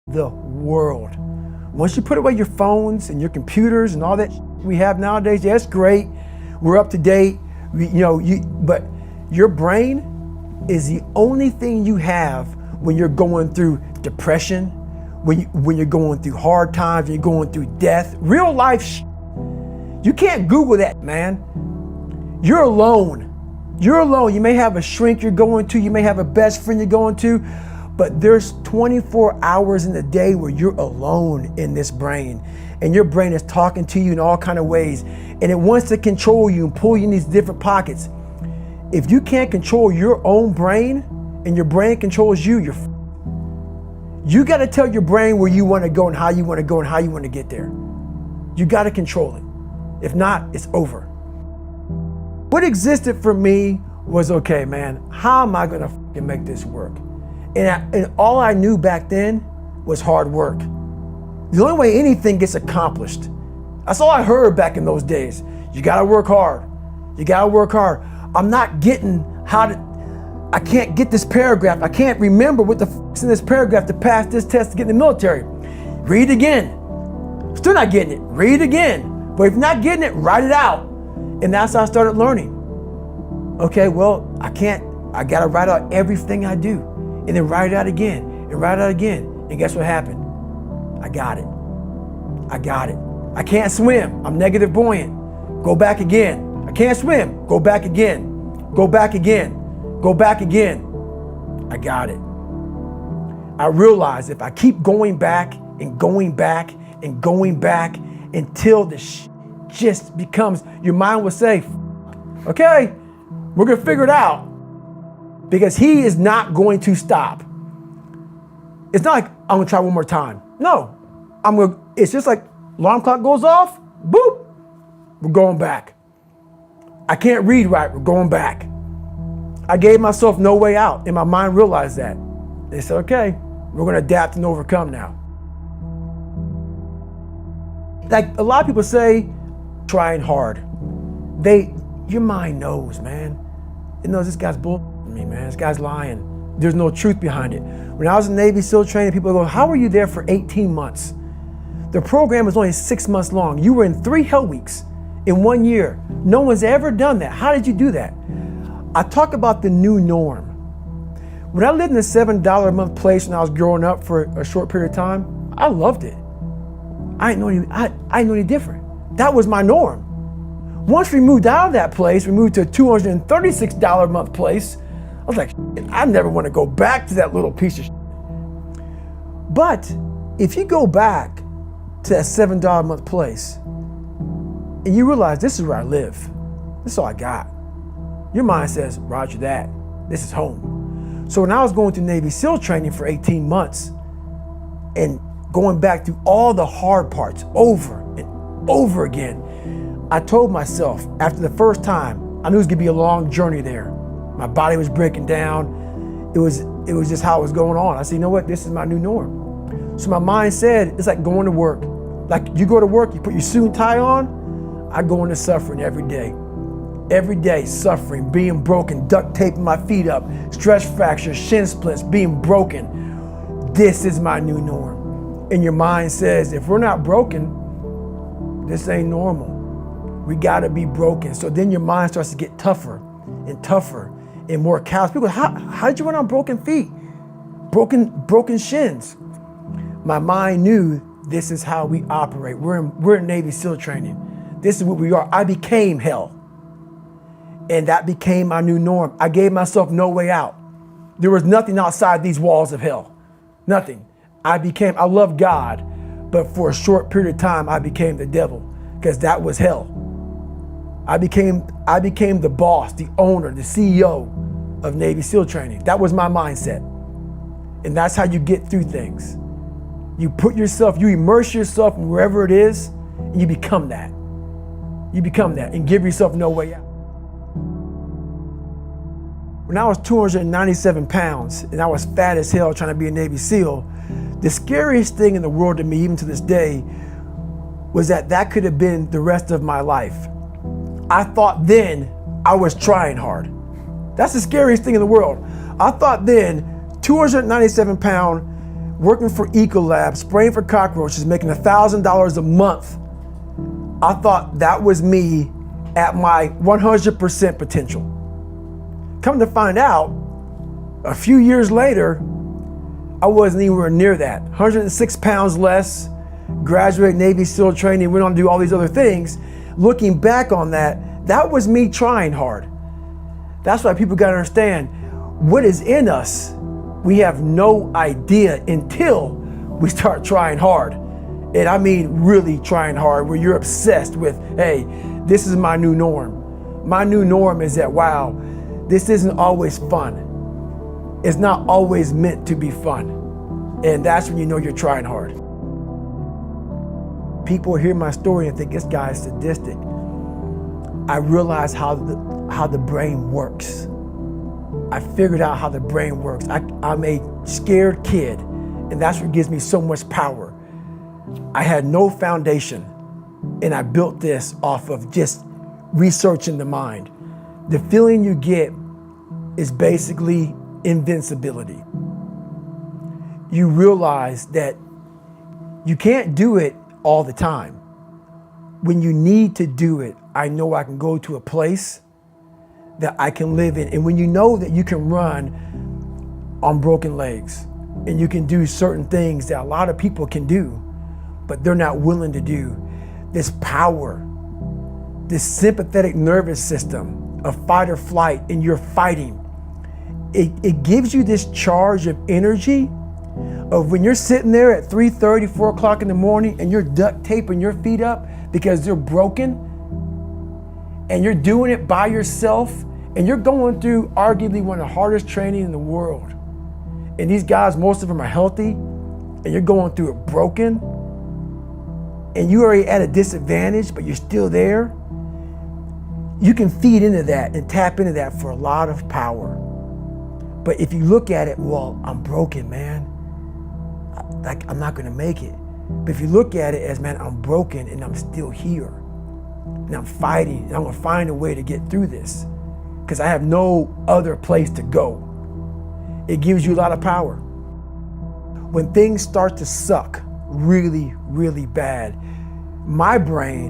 the world. Once you put away your phones and your computers and all that we have nowadays, yeah, it's great. We're up to date. But your brain is the only thing you have when you're going through depression, when you're going through hard times, when you're going through death, real life. You can't Google that, man. You're alone. You're alone. You may have a shrink you're going to, you may have a best friend you're going to, but there's 24 hours in the day where you're alone in this brain, and your brain is talking to you in all kinds of ways, and it wants to control you and pull you in these different pockets. If you can't control your own brain and your brain controls you, you got to tell your brain where you want to go and how you want to go and how you want to get there. You got to control it. If not, it's over. What existed for me was, okay, man, how am I going to make this work? And all I knew back then was hard work. The only way anything gets accomplished. That's all I heard back in those days. You got to work hard. You got to work hard. I'm not getting I can't get this paragraph. I can't remember what the is in this paragraph to pass this test to get in the military. Read again. Still not getting it. Read again. But if you're not getting it, write it out. And that's how I started learning. Okay, well, I got to write out everything I do. And then write it out again and write it out again. And guess what happened? I got it. I can't swim. I'm negative buoyant. Go back again. I can't swim. Go back again. Go back again. Go back again. I got it. I realized if I keep going back and going back and going back until the just becomes, your mind will say, okay, we're going to figure it out, because he is not going to stop. It's not like I'm going to try one more time. No, it's just like alarm clock goes off, boop, we're going back. I can't read right, we're going back. I gave myself no way out, and my mind realized that. They said, okay, we're going to adapt and overcome now. Like a lot of people say, trying hard. Your mind knows, man. It knows this guy's bullshitting me, man. This guy's lying. There's no truth behind it. When I was in Navy SEAL training, people go, how were you there for 18 months? The program was only 6 months long. You were in 3 hell weeks in 1 year. No one's ever done that. How did you do that? I talk about the new norm. When I lived in a $7 a month place when I was growing up for a short period of time, I loved it. I didn't know any different. That was my norm. Once we moved out of that place, we moved to a $236 a month place. I was like, I never want to go back to that little piece of shit. But if you go back to that $7 a month place and you realize this is where I live, this is all I got, your mind says, roger that, this is home. So when I was going through Navy SEAL training for 18 months and going back through all the hard parts over and over again, I told myself after the first time, I knew it was gonna be a long journey there. My body was breaking down. It was just how it was going on. I said, you know what, this is my new norm. So my mind said, it's like going to work. Like you go to work, you put your suit and tie on, I go into suffering every day. Every day, suffering, being broken, duct taping my feet up, stress fractures, shin splints, being broken. This is my new norm. And your mind says, if we're not broken, this ain't normal. We gotta be broken. So then your mind starts to get tougher and tougher and more callous. People go, how did you run on broken feet? Broken shins. My mind knew this is how we operate. We're in Navy SEAL training. This is what we are. I became hell. And that became my new norm. I gave myself no way out. There was nothing outside these walls of hell. Nothing. I loved God, but for a short period of time, I became the devil, because that was hell. I became the boss, the owner, the CEO of Navy SEAL training. That was my mindset. And that's how you get through things. You immerse yourself in wherever it is, and you become that. You become that and give yourself no way out. When I was 297 pounds and I was fat as hell trying to be a Navy SEAL, the scariest thing in the world to me, even to this day, was that could have been the rest of my life. I thought then I was trying hard. That's the scariest thing in the world. I thought then, 297 pound working for Ecolab, spraying for cockroaches, making $1,000 a month. I thought that was me at my 100% potential. Come to find out, a few years later, I wasn't anywhere near that. 106 pounds less, graduated Navy SEAL training, went on to do all these other things. Looking back on that, that was me trying hard. That's why people gotta understand what is in us. We have no idea until we start trying hard. And I mean really trying hard, where you're obsessed with, hey, this is my new norm. My new norm is that, wow, this isn't always fun. It's not always meant to be fun. And that's when you know you're trying hard. People hear my story and think this guy is sadistic. I realized how the brain works. I figured out how the brain works. I'm a scared kid, and that's what gives me so much power. I had no foundation, and I built this off of just researching the mind. The feeling you get is basically invincibility. You realize that you can't do it all the time. When you need to do it, I know I can go to a place that I can live in. And when you know that you can run on broken legs and you can do certain things that a lot of people can do, but they're not willing to do, this power, this sympathetic nervous system of fight or flight, and you're fighting, it gives you this charge of energy of when you're sitting there at 3:30, 4 o'clock in the morning and you're duct taping your feet up because they're broken, and you're doing it by yourself, and you're going through arguably one of the hardest training in the world. And these guys, most of them are healthy, and you're going through it broken, and you're already at a disadvantage, but you're still there. You can feed into that and tap into that for a lot of power. But if you look at it, well, I'm broken, man. I'm not gonna make it. But if you look at it as, man, I'm broken and I'm still here, and I'm fighting, and I'm gonna find a way to get through this because I have no other place to go. It gives you a lot of power. When things start to suck really, really bad, my brain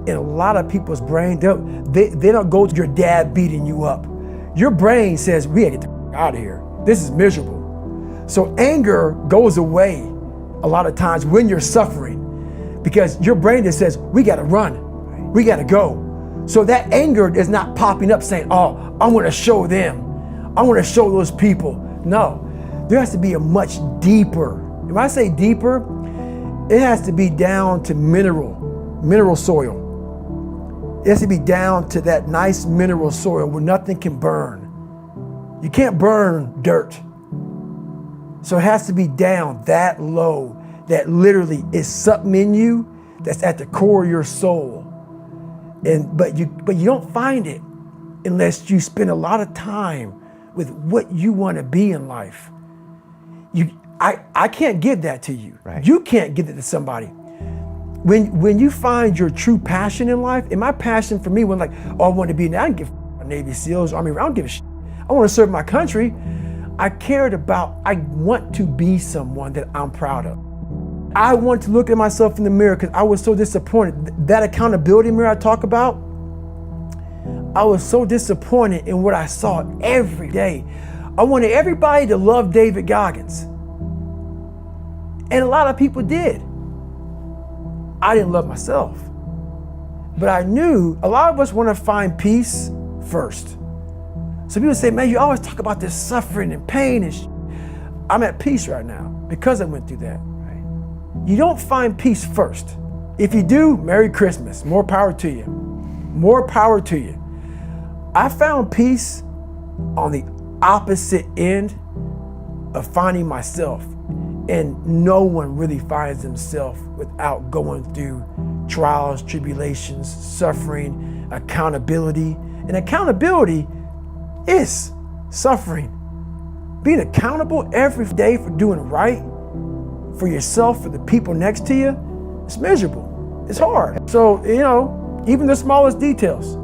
and a lot of people's brain, they don't go to your dad beating you up. Your brain says, we gotta get the out of here. This is miserable. So anger goes away a lot of times when you're suffering, because your brain just says, we gotta run, we gotta go. So that anger is not popping up saying, oh, I wanna show them, I wanna show those people. No, there has to be a much deeper, when I say deeper, it has to be down to mineral soil. It has to be down to that nice mineral soil where nothing can burn. You can't burn dirt. So it has to be down that low, that literally is something in you that's at the core of your soul. But you don't find it unless you spend a lot of time with what you want to be in life. I can't give that to you. Right. You can't give it to somebody. When you find your true passion in life, and my passion for me was like, oh, I want to be, I don't give a Navy SEALs, Army, I don't give a shit. I want to serve my country. I want to be someone that I'm proud of. I want to look at myself in the mirror because I was so disappointed. That accountability mirror I talk about, I was so disappointed in what I saw every day. I wanted everybody to love David Goggins. And a lot of people did. I didn't love myself. But I knew a lot of us want to find peace first. So people say, man, you always talk about this suffering and pain and I'm at peace right now because I went through that. Right? You don't find peace first. If you do, Merry Christmas. More power to you. More power to you. I found peace on the opposite end of finding myself. And no one really finds themselves without going through trials, tribulations, suffering, accountability. And accountability is suffering. Being accountable every day for doing right for yourself, for the people next to you, it's miserable. It's hard. So, even the smallest details.